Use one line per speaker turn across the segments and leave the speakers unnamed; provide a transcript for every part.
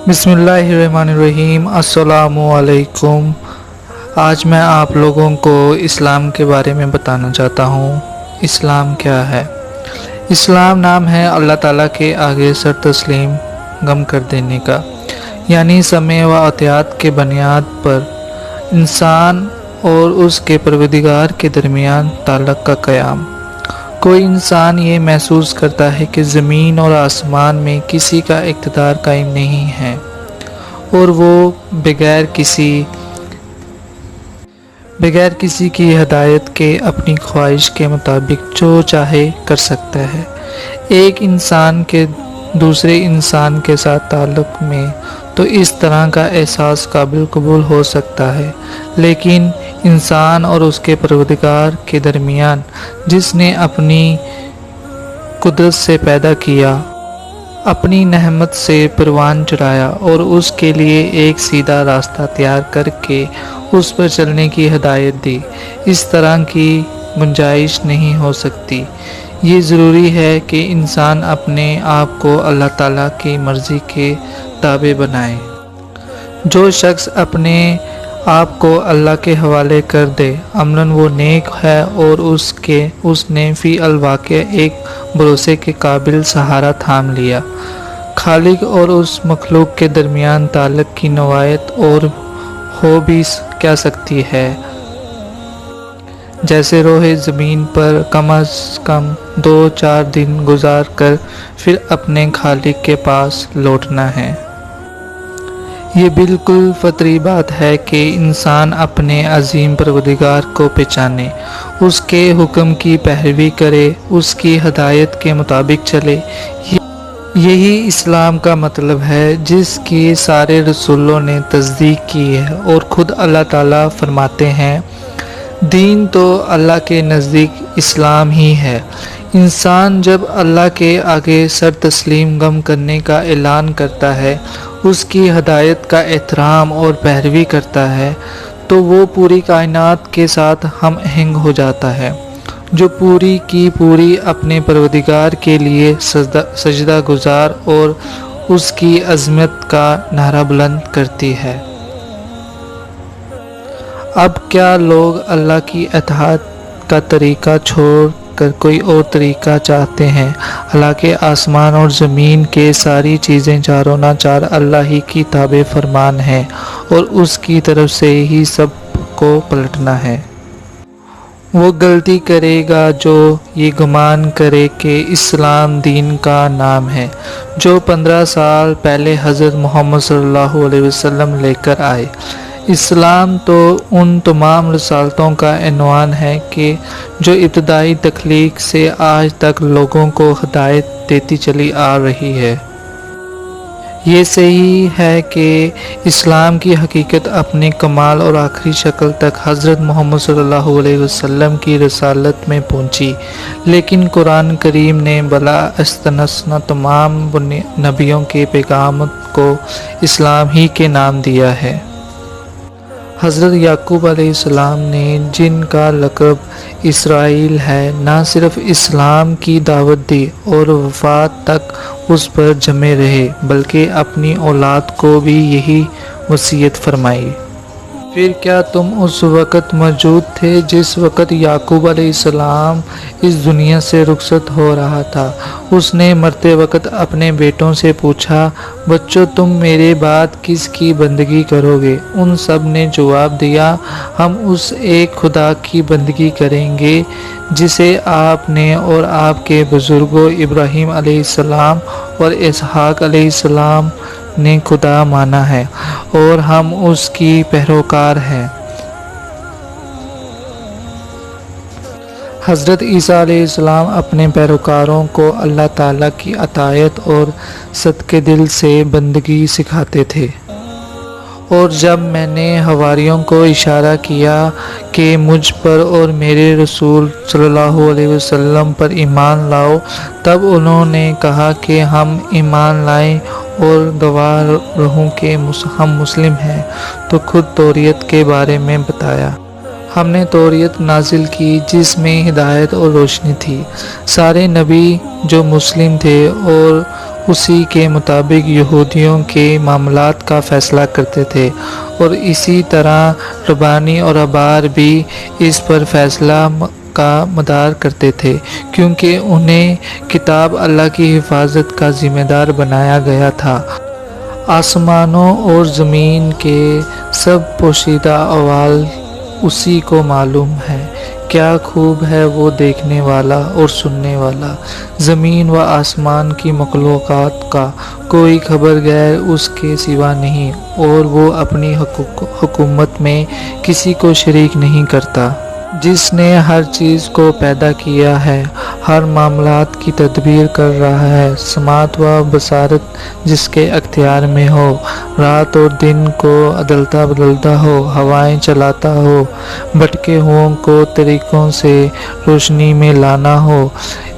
بسم اللہ الرحمن الرحیم۔ السلام علیکم۔ آج میں آپ لوگوں کو اسلام کے بارے میں بتانا چاہتا ہوں۔ اسلام کیا ہے؟ اسلام نام ہے اللہ تعالیٰ کے آگے سر تسلیم گم کر دینے کا، یعنی سمع و اطاعت کے بنیاد پر انسان اور اس کے پروردگار کے درمیان تعلق کا قیام۔ کوئی انسان یہ محسوس کرتا ہے کہ زمین اور آسمان میں کسی کا اقتدار قائم نہیں ہے اور وہ بغیر کسی کی ہدایت کے اپنی خواہش کے مطابق جو چاہے کر سکتا ہے۔ ایک انسان کے دوسرے انسان کے ساتھ تعلق میں تو اس طرح کا احساس قابل قبول ہو سکتا ہے، لیکن انسان اور اس کے پروردگار کے درمیان، جس نے اپنی قدرت سے پیدا کیا، اپنی نعمت سے پروان چڑھایا اور اس کے لیے ایک سیدھا راستہ تیار کر کے اس پر چلنے کی ہدایت دی، اس طرح کی گنجائش نہیں ہو سکتی۔ یہ ضروری ہے کہ انسان اپنے آپ کو اللہ تعالیٰ کی مرضی کے تابع بنائے۔ جو شخص اپنے آپ کو اللہ کے حوالے کر دے، عملاً وہ نیک ہے اور اس نے فی الواقع ایک بھروسے کے قابل سہارا تھام لیا۔ خالق اور اس مخلوق کے درمیان تعلق کی نوعیت اور ہو بھی کیا سکتی ہے، جیسے روح زمین پر کم از کم 2-4 دن گزار کر پھر اپنے خالق کے پاس لوٹنا ہے۔ یہ بالکل فطری بات ہے کہ انسان اپنے عظیم پروردگار کو پہچانے، اس کے حکم کی پیروی کرے، اس کی ہدایت کے مطابق چلے۔ یہی اسلام کا مطلب ہے، جس کی سارے رسولوں نے تصدیق کی ہے، اور خود اللہ تعالیٰ فرماتے ہیں، دین تو اللہ کے نزدیک اسلام ہی ہے۔ انسان جب اللہ کے آگے سر تسلیم گم کرنے کا اعلان کرتا ہے، اس کی ہدایت کا احترام اور پیروی کرتا ہے، تو وہ پوری کائنات کے ساتھ ہم آہنگ ہو جاتا ہے، جو پوری کی پوری اپنے پروردگار کے لیے سجدہ گزار اور اس کی عظمت کا نعرہ بلند کرتی ہے۔ اب کیا لوگ اللہ کی اطاعت کا طریقہ چھوڑ کر کوئی اور طریقہ چاہتے ہیں؟ حالانکہ آسمان اور زمین کے ساری چیزیں چاروں ناچار اللہ ہی کی تابع فرمان ہیں اور اس کی طرف سے ہی سب کو پلٹنا ہے۔ وہ غلطی کرے گا جو یہ گمان کرے کہ اسلام دین کا نام ہے، جو 15 سال پہلے حضرت محمد صلی اللہ علیہ وسلم لے کر آئے۔ اسلام تو ان تمام رسالتوں کا عنوان ہے کہ جو ابتدائی تخلیق سے آج تک لوگوں کو ہدایت دیتی چلی آ رہی ہے۔ یہ صحیح ہے کہ اسلام کی حقیقت اپنے کمال اور آخری شکل تک حضرت محمد صلی اللہ علیہ وسلم کی رسالت میں پہنچی، لیکن قرآن کریم نے بلا استثناء تمام نبیوں کے پیغام کو اسلام ہی کے نام دیا ہے۔ حضرت یعقوب علیہ السلام نے، جن کا لقب اسرائیل ہے، نہ صرف اسلام کی دعوت دی اور وفات تک اس پر جمے رہے، بلکہ اپنی اولاد کو بھی یہی وصیت فرمائی۔ پھر کیا تم اس وقت موجود تھے جس وقت یعقوب علیہ السلام اس دنیا سے رخصت ہو رہا تھا؟ اس نے مرتے وقت اپنے بیٹوں سے پوچھا، بچوں تم میرے بعد کس کی بندگی کرو گے؟ ان سب نے جواب دیا، ہم اس ایک خدا کی بندگی کریں گے جسے آپ نے اور آپ کے بزرگوں ابراہیم علیہ السلام اور اسحاق علیہ السلام نے خدا مانا ہے، اور ہم اس کی پیروکار ہیں۔ حضرت عیسیٰ علیہ السلام اپنے پیروکاروں کو اللہ تعالیٰ کی اطاعت اور صدقے دل سے بندگی سکھاتے تھے۔ اور جب میں نے حواریوں کو اشارہ کیا کہ مجھ پر اور میرے رسول صلی اللہ علیہ وسلم پر ایمان لاؤ، تب انہوں نے کہا کہ ہم ایمان لائیں اور گواہ رہوں کہ ہم مسلم ہیں، تو خود توریت کے بارے میں بتایا۔ ہم نے توریت نازل کی جس میں ہدایت اور روشنی تھی۔ سارے نبی جو مسلم تھے اور اسی کے مطابق یہودیوں کے معاملات کا فیصلہ کرتے تھے، اور اسی طرح ربانی اور احبار بھی اس پر فیصلہ کا مدار کرتے تھے، کیونکہ انہیں کتاب اللہ کی حفاظت کا ذمہ دار بنایا گیا تھا۔ آسمانوں اور زمین کے سب پوشیدہ احوال اسی کو معلوم ہے۔ کیا خوب ہے وہ دیکھنے والا اور سننے والا۔ زمین و آسمان کی مخلوقات کا کوئی خبر غیر اس کے سوا نہیں، اور وہ اپنی حکومت میں کسی کو شریک نہیں کرتا۔ جس نے ہر چیز کو پیدا کیا ہے، ہر معاملات کی تدبیر کر رہا ہے، سماعت و بصارت جس کے اختیار میں ہو، رات اور دن کو عدلتا بدلتا ہو، ہوائیں چلاتا ہو، بھٹکے ہوئوں کو طریقوں سے روشنی میں لانا ہو،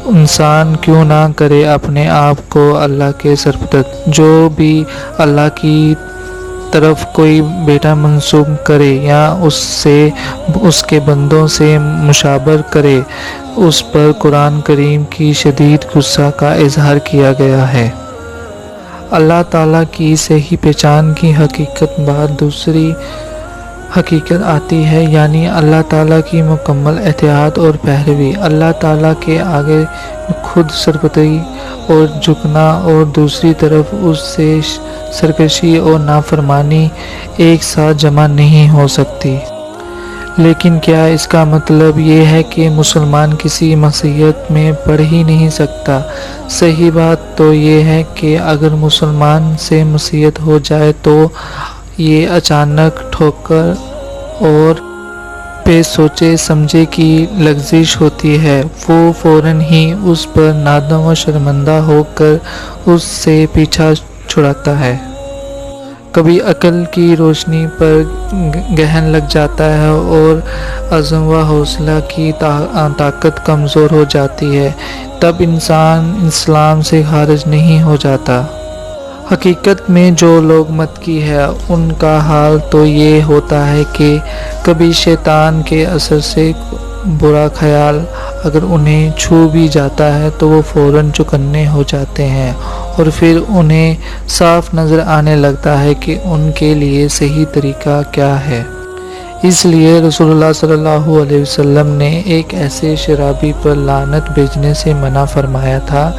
انسان کیوں نہ کرے اپنے آپ کو اللہ کے سرپرست۔ جو بھی اللہ کی طرف کوئی بیٹا منسوب کرے یا اس سے اس کے بندوں سے مشابہ کرے، اس پر قرآن کریم کی شدید غصہ کا اظہار کیا گیا ہے۔ اللہ تعالیٰ کی صحیح پہچان کی حقیقت بعد دوسری حقیقت آتی ہے، یعنی اللہ تعالیٰ کی مکمل اطاعت اور پیروی، اللہ تعالیٰ کے آگے خود سرپرستی اور جھکنا، اور دوسری طرف اس سے سرکشی اور نافرمانی ایک ساتھ جمع نہیں ہو سکتی۔ لیکن کیا اس کا مطلب یہ ہے کہ مسلمان کسی معصیت میں پڑ ہی نہیں سکتا؟ صحیح بات تو یہ ہے کہ اگر مسلمان سے معصیت ہو جائے تو یہ اچانک ٹھوکر اور بے سوچے سمجھے کی لغزش ہوتی ہے، وہ فوراً ہی اس پر نادم و شرمندہ ہو کر اس سے پیچھا چھڑاتا ہے۔ کبھی عقل کی روشنی پر گرہن لگ جاتا ہے اور عزم و حوصلہ کی طاقت کمزور ہو جاتی ہے، تب انسان اسلام سے خارج نہیں ہو جاتا۔ حقیقت میں جو لوگ متقی ہے ان کا حال تو یہ ہوتا ہے کہ کبھی شیطان کے اثر سے برا خیال اگر انہیں چھو بھی جاتا ہے تو وہ فوراً چکنے ہو جاتے ہیں، اور پھر انہیں صاف نظر آنے لگتا ہے کہ ان کے لیے صحیح طریقہ کیا ہے۔ اس لیے رسول اللہ صلی اللہ علیہ وسلم نے ایک ایسے شرابی پر لعنت بھیجنے سے منع فرمایا تھا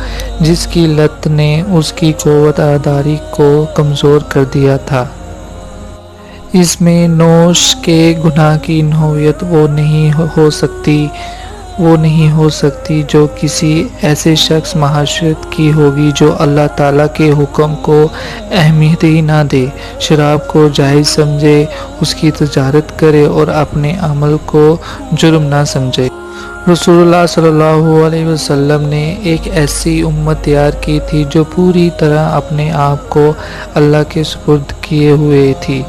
جس کی لت نے اس کی قوت ارادی کو کمزور کر دیا تھا۔ اس میں نوش کے گناہ کی نوعیت وہ نہیں ہو سکتی جو کسی ایسے شخص معاشرت کی ہوگی جو اللہ تعالیٰ کے حکم کو اہمیت ہی نہ دے، شراب کو جائز سمجھے، اس کی تجارت کرے اور اپنے عمل کو جرم نہ سمجھے۔ رسول اللہ صلی اللہ علیہ وسلم نے ایک ایسی امت تیار کی تھی جو پوری طرح اپنے آپ کو اللہ کے سپرد کیے ہوئے تھی،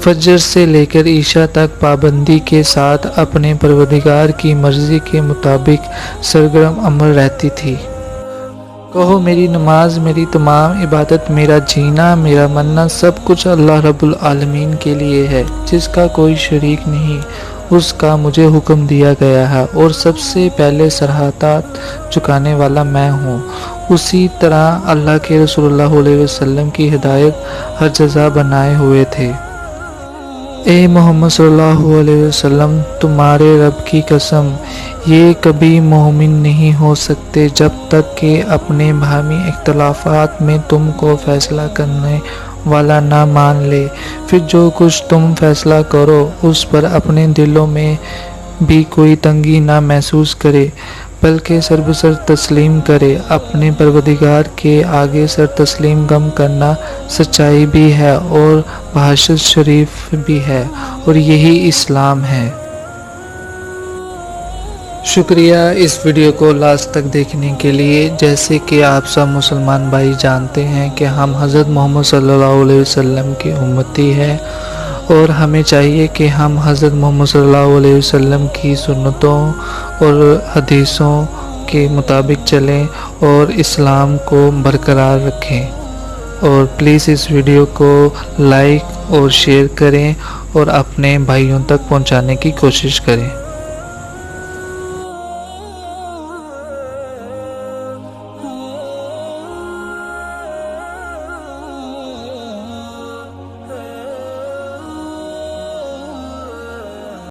فجر سے لے کر عشاء تک پابندی کے ساتھ اپنے پروردگار کی مرضی کے مطابق سرگرم عمل رہتی تھی۔ کہو میری نماز، میری تمام عبادت، میرا جینا، میرا مرنا، سب کچھ اللہ رب العالمین کے لیے ہے، جس کا کوئی شریک نہیں، اس کا مجھے حکم دیا گیا ہے، اور سب سے پہلے سرحدات چکانے والا میں ہوں۔ اسی طرح اللہ کے رسول اللہ علیہ وسلم کی ہدایت ہر جزا بنائے ہوئے تھے۔ اے محمد صلی اللہ علیہ وسلم، تمہارے رب کی قسم، یہ کبھی مومن نہیں ہو سکتے جب تک کہ اپنے باہمی اختلافات میں تم کو فیصلہ کرنے والا نہ مان لے، پھر جو کچھ تم فیصلہ کرو اس پر اپنے دلوں میں بھی کوئی تنگی نہ محسوس کرے، بلکہ سر بسر تسلیم کرے۔ اپنے پروردگار کے آگے سر تسلیم گم کرنا سچائی بھی ہے اور بحث شریف بھی ہے، اور یہی اسلام ہے۔ شکریہ اس ویڈیو کو لاسٹ تک دیکھنے کے لیے۔ جیسے کہ آپ سب مسلمان بھائی جانتے ہیں کہ ہم حضرت محمد صلی اللہ علیہ وسلم کی امتی ہیں، اور ہمیں چاہیے کہ ہم حضرت محمد صلی اللہ علیہ وسلم کی سنتوں اور حدیثوں کے مطابق چلیں اور اسلام کو برقرار رکھیں۔ اور پلیز اس ویڈیو کو لائک اور شیئر کریں اور اپنے بھائیوں تک پہنچانے کی کوشش کریں۔